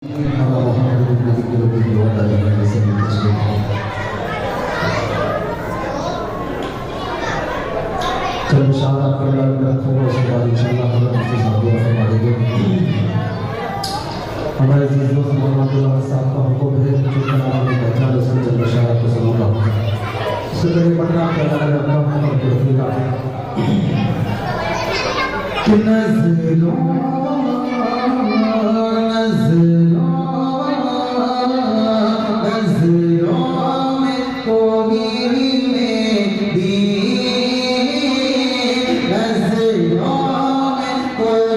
हमारे जीजों से मोहम्मद साहब का हमको भेज जो नाम में बैठा रसूल जल्ल शाह को सलाम सुबह पटना के अलग अपना हम देखिएगा कि नज़रों में कोई मेरी नज़रों में कोई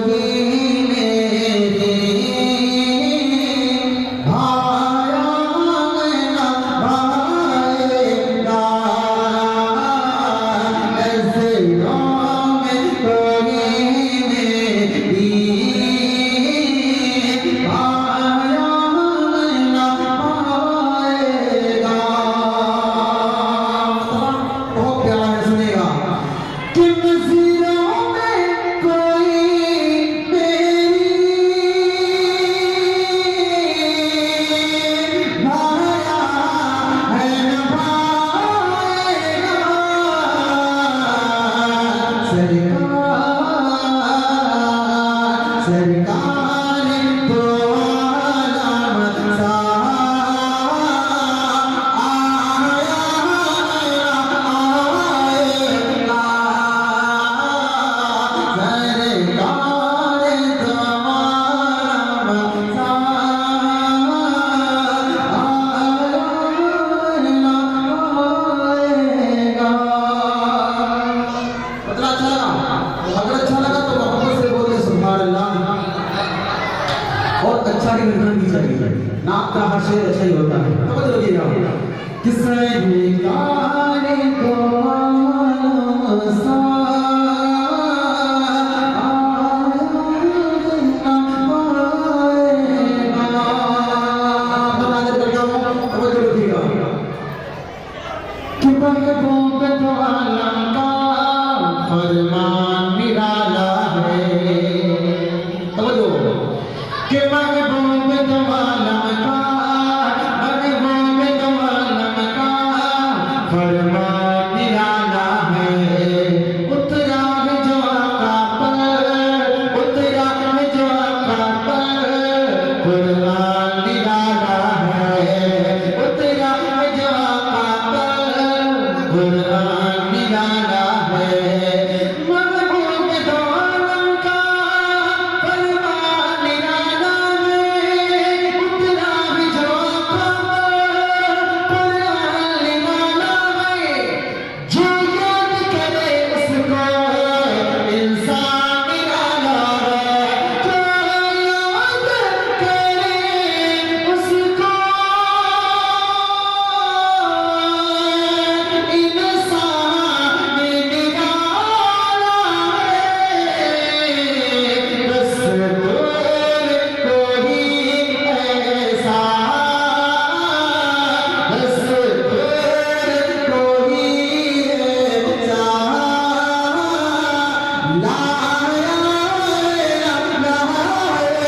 नाम का हर शेर अच्छा ही होता है। तो बताइएगा किसने गाने को फरमान निराला है। समझो कि महबूब दवाला का फरमान निराला है। उतरा है जो आका पर, उतरा है जो आका पर कुरान निराला है। उतरा है जो आका पर कुरान निराला है। महबूब दवाला का फरमान निराला है। उतरा है जो आका पर कुरान निराला है। जो याद करे उसको इंसान निराला है। जो याद करे उसको इंसान निराला है। बस कोई ऐसा, बस कोई ऐसा लाया लाएगा। बस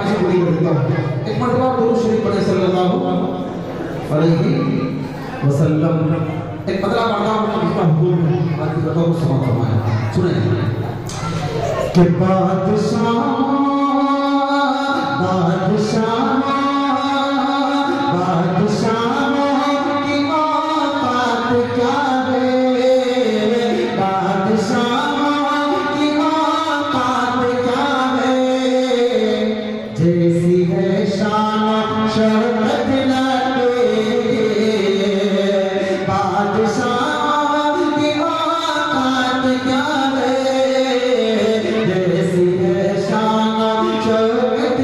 कोई ऐसा एक मरतबा दुरूद शरीफ पढ़े सल्लल्लाहु अलैहि वसल्लम। एक बदला वादा इसका हुक्म है। आज की बताओ समाप्त फरमाया। सुने कि बादशाह की औकात क्या है। बादशाह की औकात क्या है। जैसी है शान शौकत बादशाह की औकात क्या है। जैसी है शान शौकत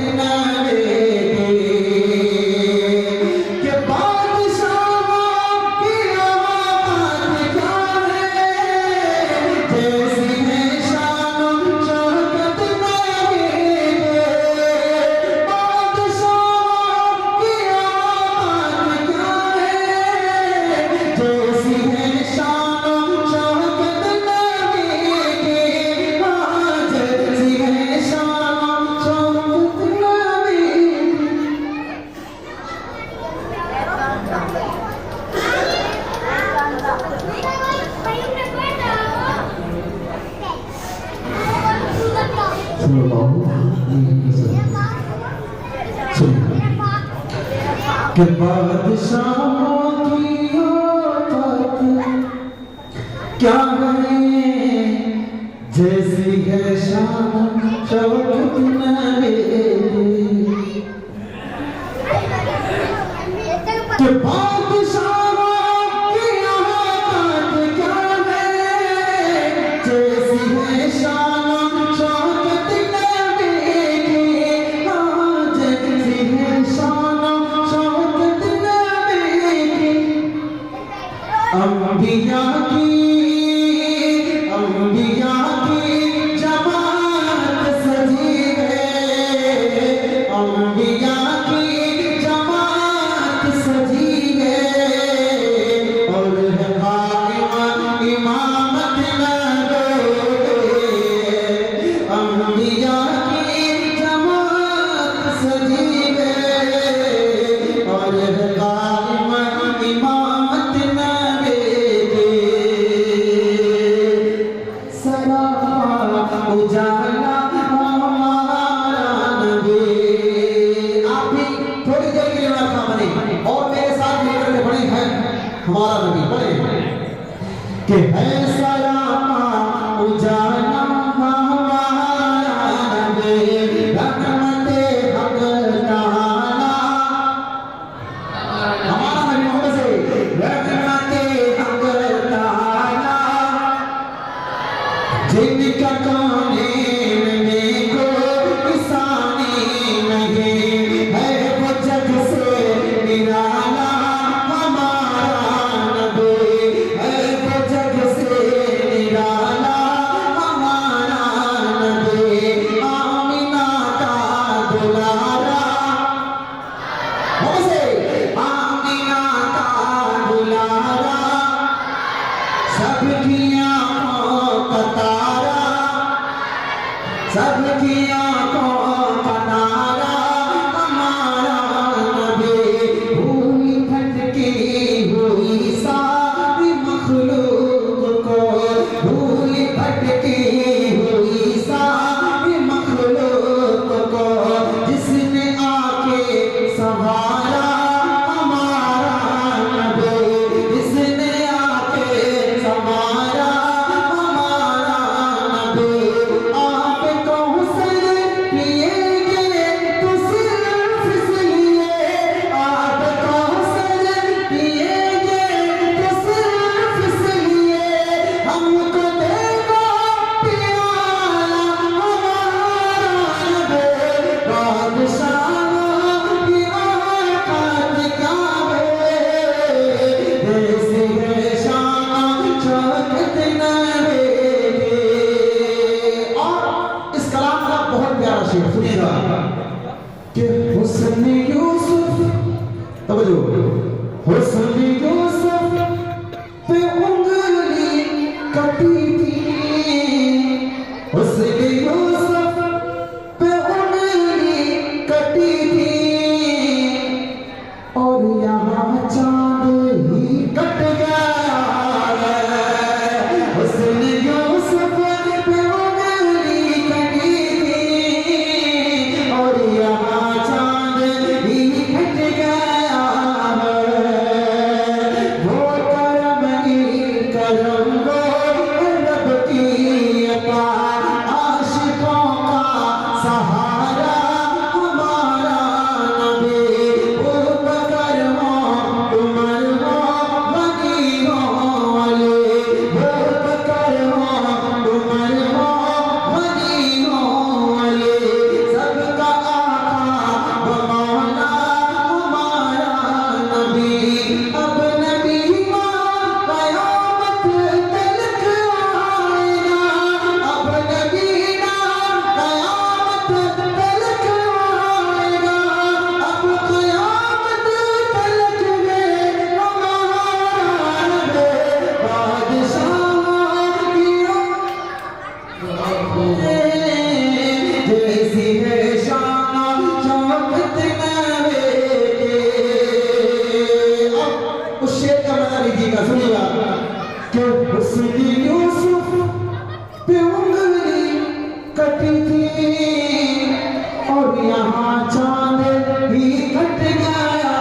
कि बादशाहों की औकात क्या है, जैसी है शान शौकत नबी कि बादशाहों की औकात क्या है, जैसी है शान शौकत नबी की, हाँ जैसी है शान शौकत नबी की। अंबिया की जमात सजी है, अंबिया की जमात सजी है, और है काइमा इमामत नबी, अंबिया की जमात सजी है, और है काइमा इमामत नबी उजाला हमारा नबी। आप भी थोड़ी देर के लिए रखा बने और मेरे साथ मिलकर के बड़े हैं हमारा नबी, बड़े कि है सलामा उजाला हमारा नबी, रहमते हक ताला हमारा नबी मोहम्मद से, रहमते हक ताला जिनका काने में कोई सानी नहीं है, वो जग से निराला हमारा नबी है, वो जग से निराला हमारा नबी। आमिना का दुलारा हमसे, आमिना का दुलारा सबकी आँखों का तारा, सबकी आँखों का तारा हमारा नबी। हुई भटकी हुई सारी मखलूक को, हुई भटकी हुई सारी मखलूक को, जिसने आके संभाला हमारा नबी, जिसने आके संभाला हमारा नबी। आपको हुस्न पिएंगे तो सिर्फ इसलिए, आपको हुस्न पिएंगे तो सिर्फ इसलिए, हमको देगा प्याला हमारा नबी। बादशाहों की औकात क्या है, जैसी है शान शौकत नबी की। और इस कलाम का बहुत प्यारा शेर सुनिएगा कि हुस्न यूसुफ, तवज्जो, हुस्न यूसुफ पे उंगली कटी थी, हुस्न यूसुफ पे उंगली कटी थी, और यहाँ चांद ही कट गया है। हुस्न यूसुफ पे उंगली कटी थी, और यहाँ चांद ही कट गया है। वो करम ही करम, वो रब की अता, आशिकों का सहारा हमारा नबी। वो बकर हो उमर हो गनी हो अली, वो बकर हो उमर हो गनी हो अली, सबका आका वो मौला हमारा नबी। अब नबी माँ कयामत तलक आएगा, अब नबी माँ कयामत तलक आएगा, अब कयामत तलक में हमारा नबी। बादशाहों की जैसी है शान शौकत नबी की। अब उस शेर का मजा लीजिएगा, सुनिएगा कि हुस्न यूसुफ पे उंगली कटी थी, और यहाँ चांद भी कट गया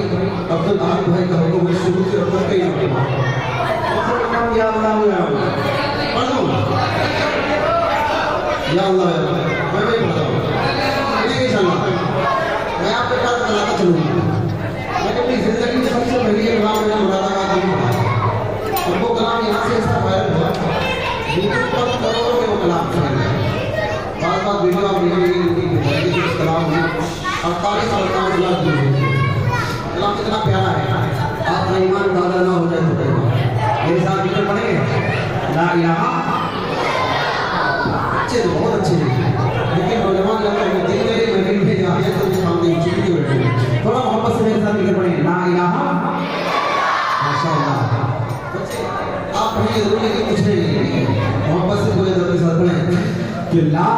अब्दुल अहद भाई का हुक्म है शुरू से अब तक कहीं ना कहीं या अल्लाह पढ़ लो या अल्लाह मैं भी पढ़ता हूँ नहीं इंशाल्लाह मैं आपके पास बताता चलूँगा मैंने अपनी जिंदगी में सबसे पहले कलाम मेरा मुरादा का दिन था और वो कलाम यहाँ से ऐसा वायरल हुआ यूट्यूब पर करोड़ों में वो कलाम चल गया बार बार वीडियो आप देखेंगे इस कलाम में 48 लाख व्यूज होते हैं कलाम कितना प्यारा है आपका ईमान दादा ना हो जाए तो मेरे साथ जिक्र पढ़ेंगे ला इलाहा अच्छे तो बहुत अच्छे हैं लेकिन नौजवान लोग दिन में महफिल में जाते तो सामने चुप के बैठे थोड़ा मोहब्बत से मेरे साथ जिक्र पढ़ेंगे ला इलाहा माशाअल्लाह आप पढ़ेंगे जरूर लेकिन कुछ नहीं मोहब्बत से बोले तो साथ पढ़ें कि ला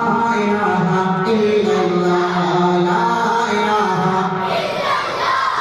इलाहा इल्लल्लाह